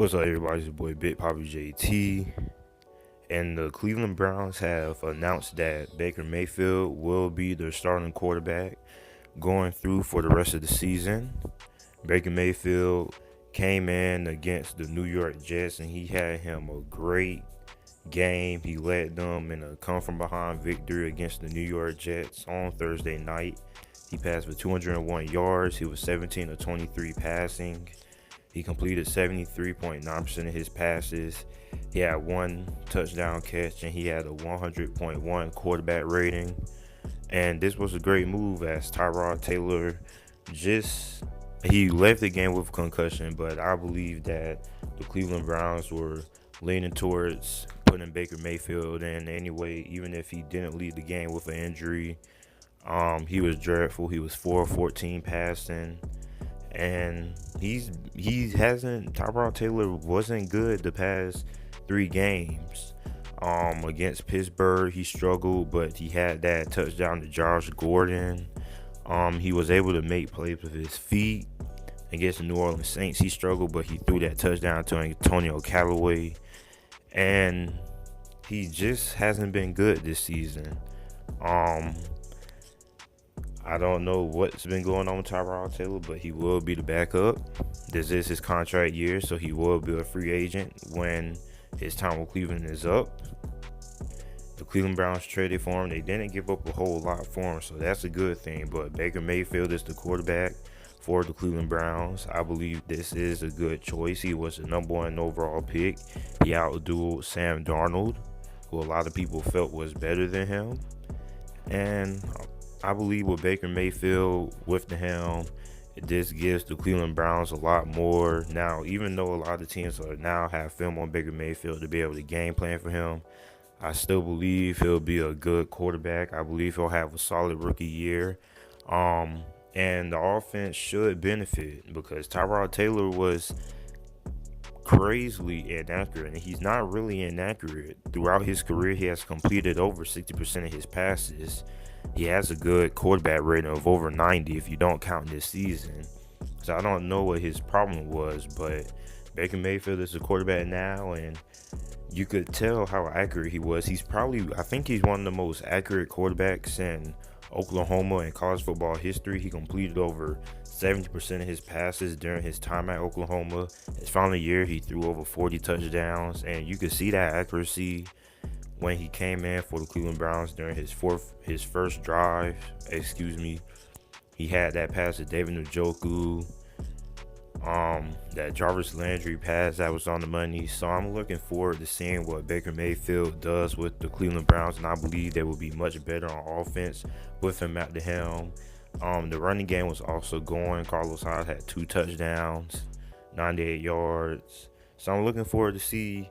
What's up, everybody? It's your boy Big Poppy JT. And the Cleveland Browns have announced that Baker Mayfield will be their starting quarterback going through for the rest of the season. Baker Mayfield came in against the New York Jets and he had him a great game. He led them in a come-from-behind victory against the New York Jets on Thursday night. He passed for 201 yards. He was 17 of 23 passing. He completed 73.9% of his passes. He had one touchdown catch, and he had a 100.1 quarterback rating. And this was a great move as Tyrod Taylor he left the game with a concussion, but I believe that the Cleveland Browns were leaning towards putting Baker Mayfield in anyway, even if he didn't leave the game with an injury. He was dreadful. He was 4 of 14 passing. And Tyrod Taylor wasn't good the past 3 games. Against Pittsburgh, he struggled, but he had that touchdown to Josh Gordon. He was able to make plays with his feet. Against the New Orleans Saints, he struggled, but he threw that touchdown to Antonio Callaway. And he just hasn't been good this season. I don't know what's been going on with Tyrod Taylor, but he will be the backup. This is his contract year, so he will be a free agent when his time with Cleveland is up. The Cleveland Browns traded for him. They didn't give up a whole lot for him, so that's a good thing. But Baker Mayfield is the quarterback for the Cleveland Browns. I believe this is a good choice. He was the #1 overall pick. He outdueled Sam Darnold, who a lot of people felt was better than him. And I believe with Baker Mayfield with the helm, this gives the Cleveland Browns a lot more. Now, even though a lot of teams now have film on Baker Mayfield to be able to game plan for him, I still believe he'll be a good quarterback. I believe he'll have a solid rookie year. And the offense should benefit because Tyrod Taylor was crazily inaccurate, and he's not really inaccurate. Throughout his career, he has completed over 60% of his passes. He has a good quarterback rating of over 90 if you don't count this season. So I don't know what his problem was, but Baker Mayfield is a quarterback now, and you could tell how accurate he was. I think he's one of the most accurate quarterbacks in Oklahoma in college football history. He completed over 70% of his passes during his time at Oklahoma. His final year, he threw over 40 touchdowns, and you could see that accuracy when he came in for the Cleveland Browns during his first drive. He had that pass to David Njoku, that Jarvis Landry pass that was on the money. So I'm looking forward to seeing what Baker Mayfield does with the Cleveland Browns, and I believe they will be much better on offense with him at the helm. The running game was also going. Carlos Hyde had 2 touchdowns, 98 yards. So I'm looking forward to see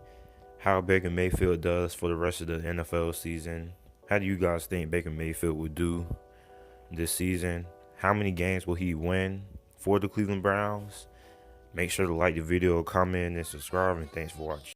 how Baker Mayfield does for the rest of the NFL season. How do you guys think Baker Mayfield will do this season? How many games will he win for the Cleveland Browns? Make sure to like the video, comment, and subscribe, and thanks for watching.